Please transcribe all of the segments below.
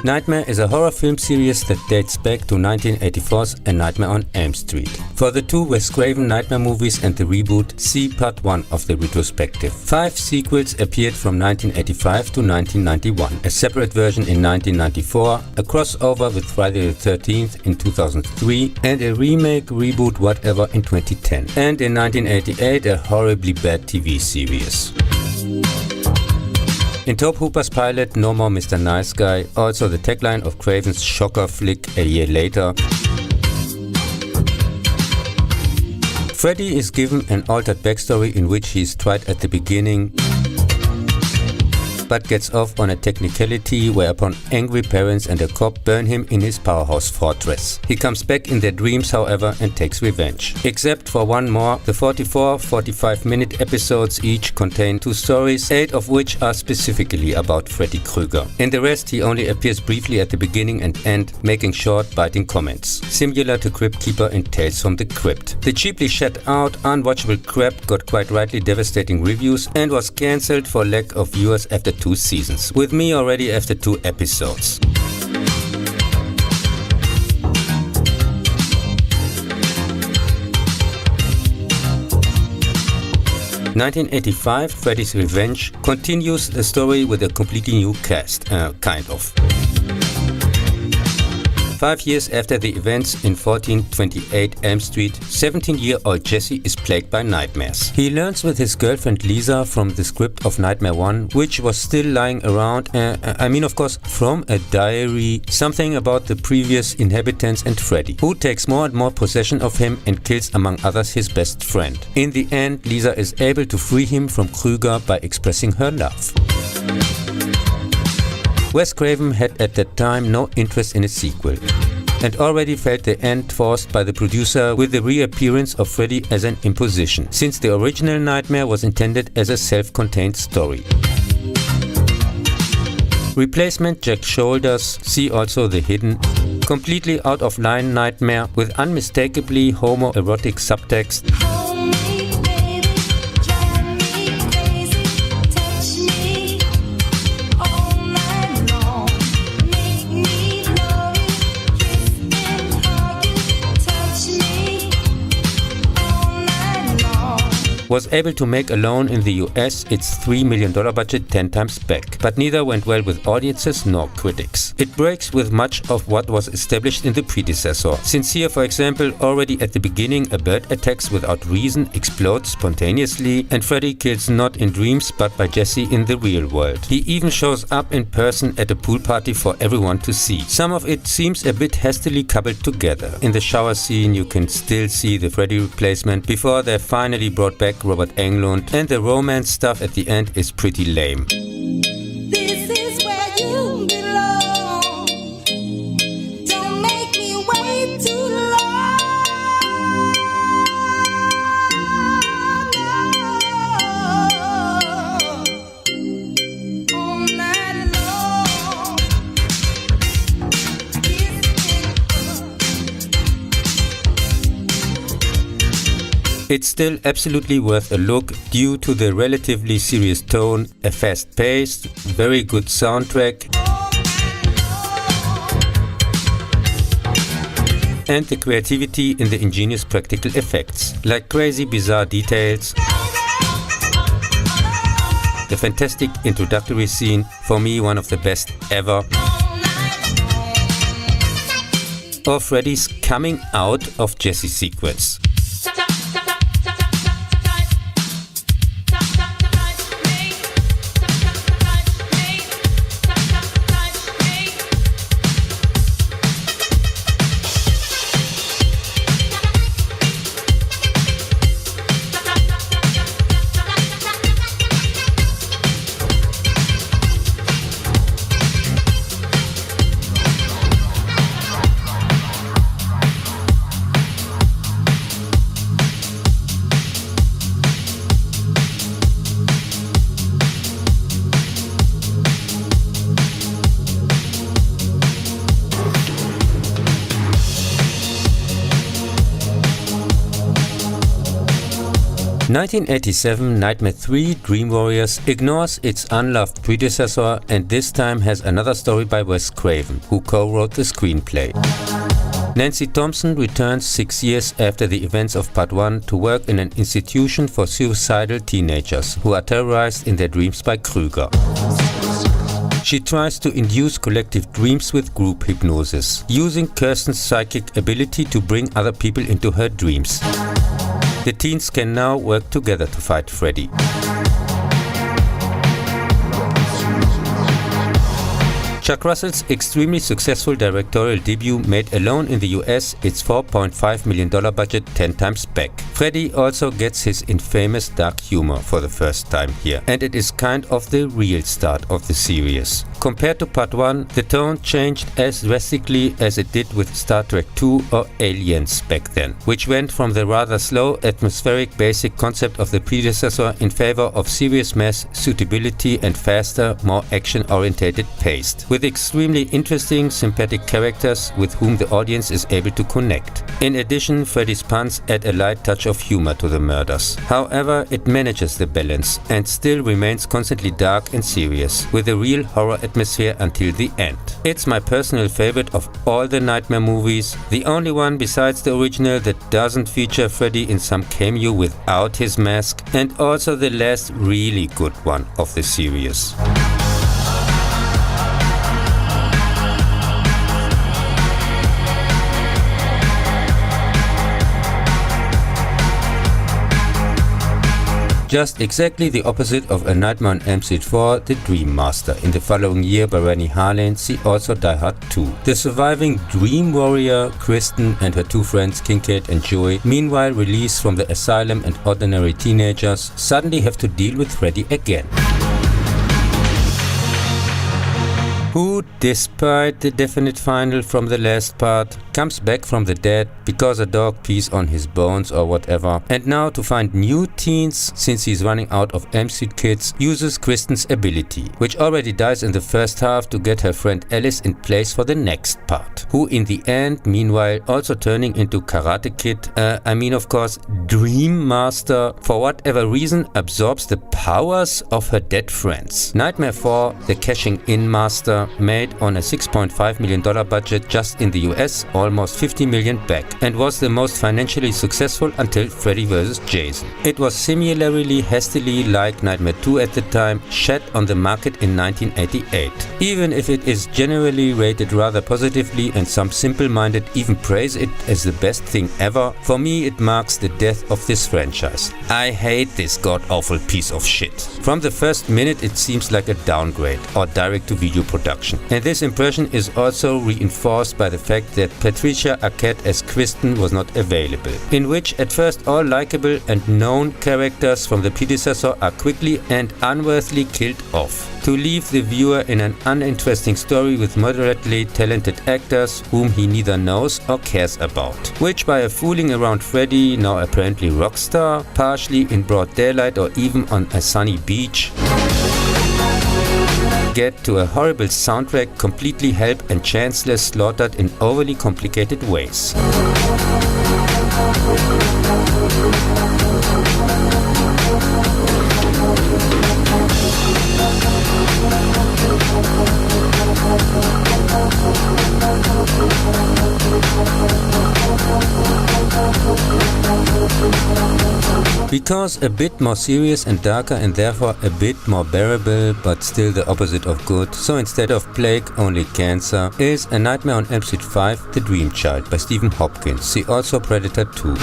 Nightmare is a horror film series that dates back to 1984's A Nightmare on Elm Street. For the two Wes Craven Nightmare movies and the reboot, see Part 1 of the retrospective. 5 sequels appeared from 1985 to 1991, a separate version in 1994, a crossover with Friday the 13th in 2003, and a remake, reboot, whatever in 2010. And in 1988, a horribly bad TV series. In Tobe Hooper's pilot No More Mr. Nice Guy, also the tagline of Craven's shocker flick a year later, Freddy is given an altered backstory in which he is tried at the beginning but gets off on a technicality whereupon angry parents and a cop burn him in his powerhouse fortress. He comes back in their dreams, however, and takes revenge. Except for one more, the 44 45-minute episodes each contain 2 stories, 8 of which are specifically about Freddy Krueger. In the rest, he only appears briefly at the beginning and end, making short, biting comments, similar to Crypt Keeper in Tales from the Crypt. The cheaply shut out, unwatchable crap got quite rightly devastating reviews and was cancelled for lack of viewers after 2 seasons, with me already after 2 episodes. "1985, Freddy's Revenge" continues the story with a completely new cast, kind of. 5 years after the events in 1428 Elm Street, 17-year-old Jesse is plagued by nightmares. He learns with his girlfriend Lisa from the script of Nightmare 1, which was still lying around, of course, from a diary, something about the previous inhabitants and Freddy, who takes more and more possession of him and kills among others his best friend. In the end, Lisa is able to free him from Krueger by expressing her love. Wes Craven had at that time no interest in a sequel, and already felt the end forced by the producer with the reappearance of Freddy as an imposition, since the original Nightmare was intended as a self-contained story. Replacement Jack Shoulders, see also The Hidden, completely out-of-line Nightmare with unmistakably homoerotic subtext, was able to make alone in the US its $3 million budget 10 times back, but neither went well with audiences nor critics. It breaks with much of what was established in the predecessor, since here, for example, already at the beginning a bird attacks without reason, explodes spontaneously, and Freddy kills not in dreams but by Jesse in the real world. He even shows up in person at a pool party for everyone to see. Some of it seems a bit hastily cobbled together. In the shower scene you can still see the Freddy replacement before they're finally brought back Robert Englund, and the romance stuff at the end is pretty lame. This is where you belong. Don't make me wait too long. All night long. It's still absolutely worth a look due to the relatively serious tone, a fast pace, very good soundtrack, and the creativity in the ingenious practical effects, like crazy bizarre details, the fantastic introductory scene, for me one of the best ever, or Freddy's coming out of Jesse sequence. 1987 Nightmare 3 Dream Warriors ignores its unloved predecessor and this time has another story by Wes Craven, who co-wrote the screenplay. Nancy Thompson returns 6 years after the events of Part 1 to work in an institution for suicidal teenagers who are terrorized in their dreams by Krüger. She tries to induce collective dreams with group hypnosis, using Kirsten's psychic ability to bring other people into her dreams. The teens can now work together to fight Freddy. Chuck Russell's extremely successful directorial debut made alone in the US its $4.5 million budget 10 times back. Freddy also gets his infamous dark humor for the first time here, and it is kind of the real start of the series. Compared to Part 1, the tone changed as drastically as it did with Star Trek II or Aliens back then, which went from the rather slow, atmospheric basic concept of the predecessor in favor of serious mass suitability and faster, more action-orientated pace, with extremely interesting, sympathetic characters with whom the audience is able to connect. In addition, Freddy's puns add a light touch of humor to the murders. However, it manages the balance and still remains constantly dark and serious, with a real horror atmosphere until the end. It's my personal favorite of all the Nightmare movies, the only one besides the original that doesn't feature Freddy in some cameo without his mask, and also the last really good one of the series. Just exactly the opposite of A Nightmare on Elm Street 4, The Dream Master, in the following year by Rennie Harlin, see also Die Hard 2. The surviving Dream Warrior, Kristen, and her two friends Kincaid and Joey, meanwhile released from the asylum and ordinary teenagers, suddenly have to deal with Freddy again, who, despite the definite final from the last part, comes back from the dead because a dog pees on his bones or whatever, and now to find new teens since he's running out of Elm Street kids, uses Kristen's ability, which already dies in the first half, to get her friend Alice in place for the next part, who in the end, meanwhile, also turning into Karate Kid, of course, Dream Master, for whatever reason, absorbs the powers of her dead friends. Nightmare 4, the cashing in master, made on a $6.5 million budget just in the US, almost $50 million back, and was the most financially successful until Freddy vs. Jason. It was similarly hastily, like Nightmare 2 at the time, shed on the market in 1988. Even if it is generally rated rather positively and some simple-minded even praise it as the best thing ever, for me it marks the death of this franchise. I hate this god-awful piece of shit. From the first minute it seems like a downgrade or direct-to-video production. And this impression is also reinforced by the fact that Patricia Arquette as Kristen was not available, in which at first all likable and known characters from the predecessor are quickly and unworthily killed off, to leave the viewer in an uninteresting story with moderately talented actors whom he neither knows or cares about, which by a fooling around Freddy, now apparently rock star, partially in broad daylight or even on a sunny beach, get to a horrible soundtrack completely help and chanceless slaughtered in overly complicated ways. Because a bit more serious and darker and therefore a bit more bearable, but still the opposite of good, so instead of plague only cancer, is A Nightmare on Elm Street 5 The Dream Child by Stephen Hopkins, see also Predator 2,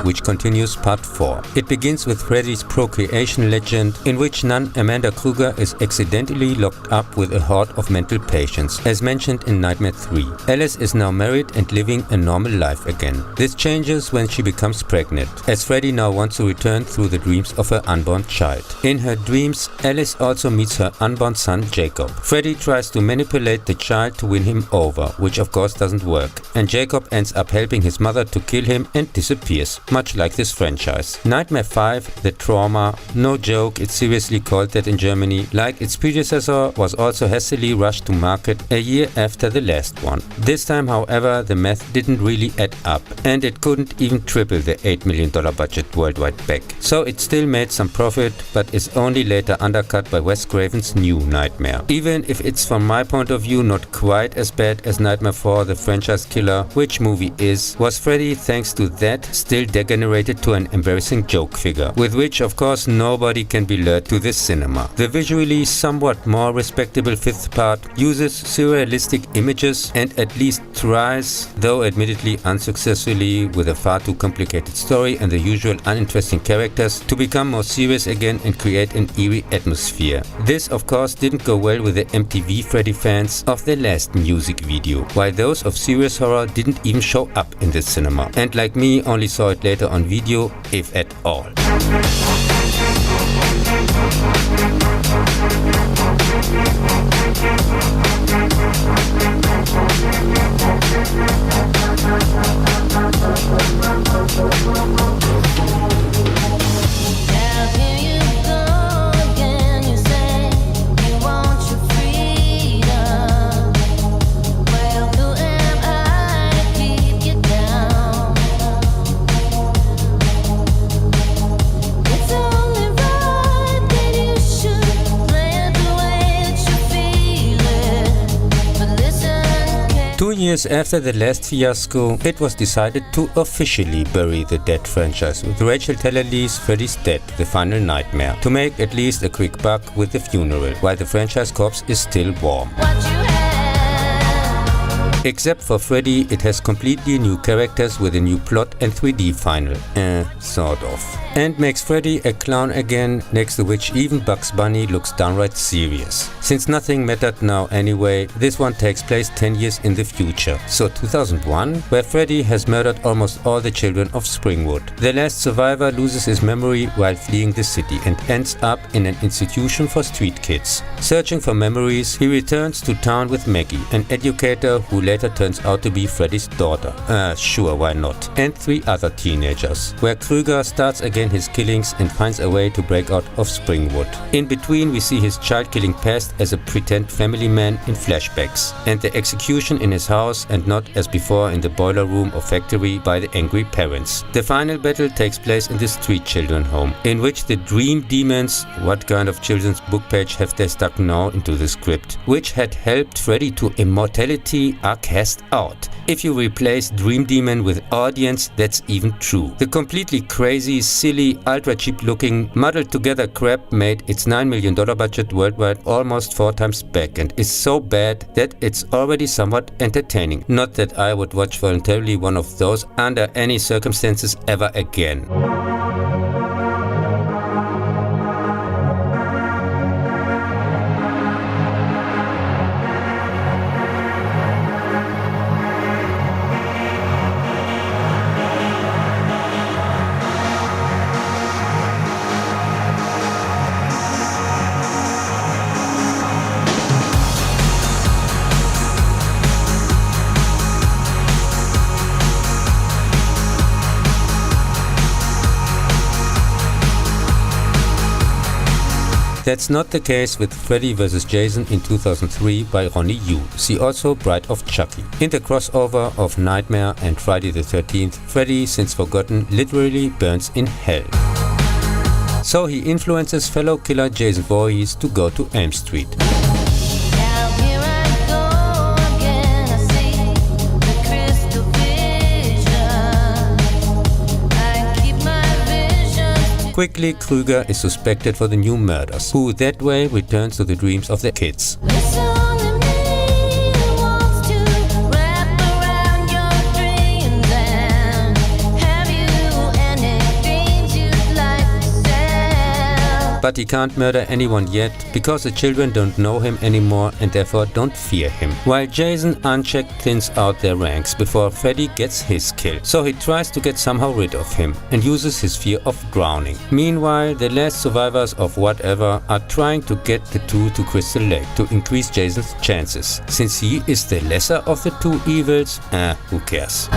which continues Part 4. It begins with Freddy's procreation legend, in which nun Amanda Kruger is accidentally locked up with a horde of mental patients, as mentioned in Nightmare 3. Alice is now married and living a normal life again. This changes when she becomes pregnant, as Freddy now wants to return through the dreams of her unborn child. In her dreams, Alice also meets her unborn son Jacob. Freddy tries to manipulate the child to win him over, which of course doesn't work, and Jacob ends up helping his mother to kill him and disappears, much like this franchise. Nightmare 5, The Trauma, no joke, it's seriously called that in Germany, like its predecessor, was also hastily rushed to market a year after the last one. This time, however, the math didn't really add up, and it couldn't even triple the $8 million budget budget worldwide back. So it still made some profit, but is only later undercut by Wes Craven's new Nightmare. Even if it's from my point of view not quite as bad as Nightmare 4, the franchise killer, which movie was Freddy, thanks to that, still degenerated to an embarrassing joke figure, with which of course nobody can be lured to the cinema. The visually somewhat more respectable fifth part uses surrealistic images and at least tries, though admittedly unsuccessfully with a far too complicated story and the usual uninteresting characters, to become more serious again and create an eerie atmosphere. This of course didn't go well with the MTV Freddy fans of the last music video, while those of serious horror didn't even show up in the cinema, and like me only saw it later on video, if at all. Years after the last fiasco, it was decided to officially bury the Dead franchise, with Rachel Taylor Lee's Freddy's Dead, the final nightmare, to make at least a quick buck with the funeral, while the franchise corpse is still warm. Except for Freddy, it has completely new characters with a new plot and 3D final. Sort of. And makes Freddy a clown again, next to which even Bugs Bunny looks downright serious. Since nothing mattered now anyway, this one takes place 10 years in the future. So 2001, where Freddy has murdered almost all the children of Springwood. The last survivor loses his memory while fleeing the city and ends up in an institution for street kids. Searching for memories, he returns to town with Maggie, an educator who later turns out to be Freddy's daughter. Sure, why not? And 3 other teenagers, where Krüger starts again his killings and finds a way to break out of Springwood. In between, we see his child-killing past as a pretend family man in flashbacks, and the execution in his house and not as before in the boiler room or factory by the angry parents. The final battle takes place in the street children home, in which the dream demons, what kind of children's book page have they stuck now into the script, which had helped Freddy to immortality, are cast out. If you replace Dream Demon with Audience, that's even true. The completely crazy, silly, ultra-cheap looking, muddled together crap made its $9 million budget worldwide almost 4 times back and is so bad that it's already somewhat entertaining. Not that I would watch voluntarily one of those under any circumstances ever again. That's not the case with Freddy vs. Jason in 2003 by Ronnie Yu. See also Bride of Chucky. In the crossover of Nightmare and Friday the 13th, Freddy, since forgotten, literally burns in hell. So he influences fellow killer Jason Voorhees to go to Elm Street. Quickly, Krüger is suspected for the new murders, who that way returns to the dreams of the kids. But he can't murder anyone yet, because the children don't know him anymore and therefore don't fear him. While Jason unchecked thins out their ranks before Freddy gets his kill. So he tries to get somehow rid of him and uses his fear of drowning. Meanwhile, the last survivors of whatever are trying to get the two to Crystal Lake to increase Jason's chances. Since he is the lesser of the two evils, who cares?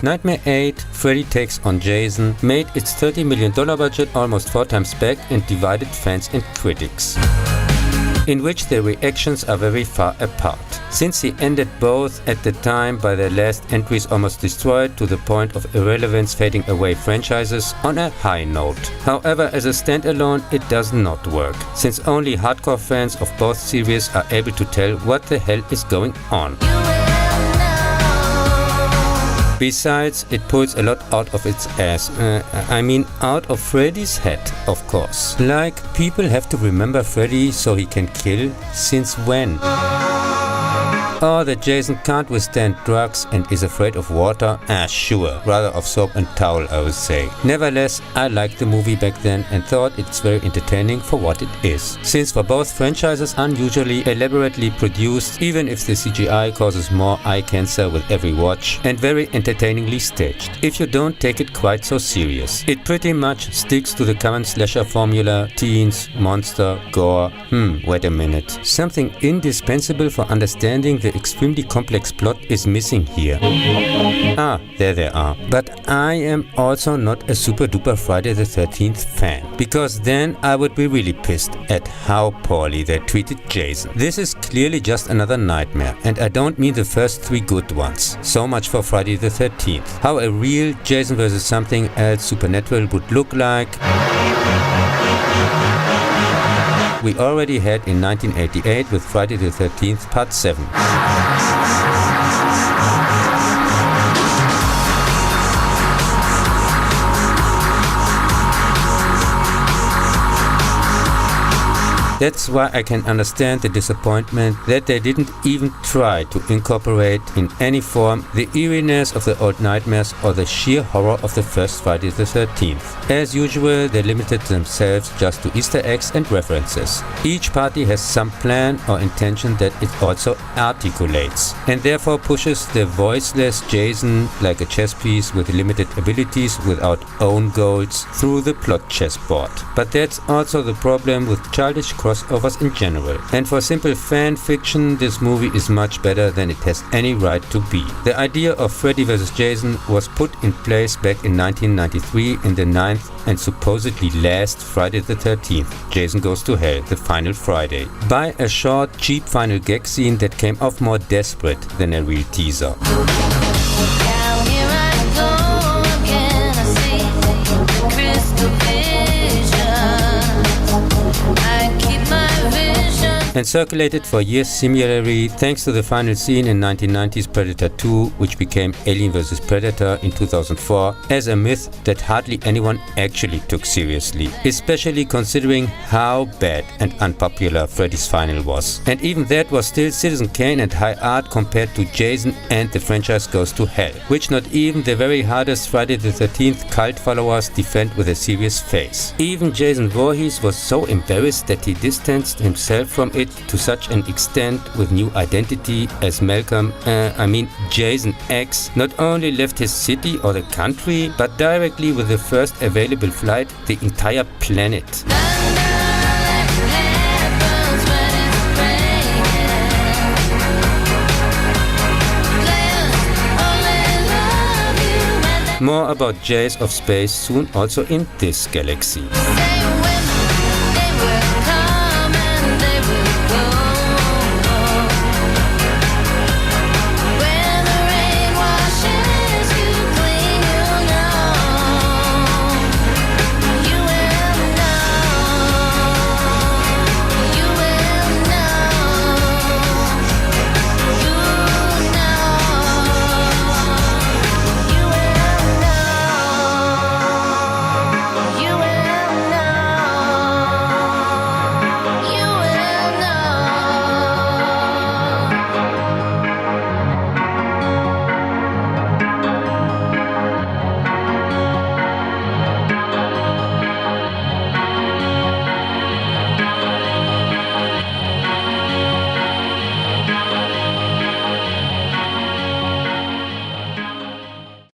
Nightmare 8, Freddy Takes on Jason, made its $30 million budget almost 4 times back and divided fans and critics. in which the reactions are very far apart, since he ended both at the time by their last entries almost destroyed to the point of irrelevance fading away franchises on a high note. However, as a standalone it does not work, since only hardcore fans of both series are able to tell what the hell is going on. Besides, it pulls a lot out of its ass. Out of Freddy's head, of course. Like, people have to remember Freddy so he can kill? Since when? Or that Jason can't withstand drugs and is afraid of water? Sure, rather of soap and towel, I would say. Nevertheless, I liked the movie back then and thought it's very entertaining for what it is. Since for both franchises unusually elaborately produced, even if the CGI causes more eye cancer with every watch, and very entertainingly staged, if you don't take it quite so serious. It pretty much sticks to the common slasher formula: teens, monster, gore. Wait a minute. Something indispensable for understanding the extremely complex plot is missing here. There they are. But I am also not a super duper Friday the 13th fan, because then I would be really pissed at how poorly they treated Jason. This is clearly just another nightmare, and I don't mean the first 3 good ones. So much for Friday the 13th. How a real Jason vs. something else supernatural would look like we already had in 1988 with Friday the 13th Part 7. That's why I can understand the disappointment that they didn't even try to incorporate in any form the eeriness of the old nightmares or the sheer horror of the first Friday the 13th. As usual, they limited themselves just to Easter eggs and references. Each party has some plan or intention that it also articulates, and therefore pushes the voiceless Jason like a chess piece with limited abilities without own goals through the plot chessboard. But that's also the problem with childish crossovers in general, and for simple fan fiction this movie is much better than it has any right to be. The idea of Freddy vs. Jason was put in place back in 1993 in the 9th and supposedly last Friday the 13th, Jason Goes to Hell, the final Friday, by a short, cheap final gag scene that came off more desperate than a real teaser. And circulated for years similarly, thanks to the final scene in 1990's Predator 2, which became Alien vs. Predator in 2004, as a myth that hardly anyone actually took seriously, especially considering how bad and unpopular Freddy's final was. And even that was still Citizen Kane and high art compared to Jason and the franchise Goes to Hell, which not even the very hardest Friday the 13th cult followers defend with a serious face. Even Jason Voorhees was so embarrassed that he distanced himself from it to such an extent with new identity as Jason X not only left his city or the country, but directly with the first available flight, the entire planet. More about Jays of Space soon also in this galaxy.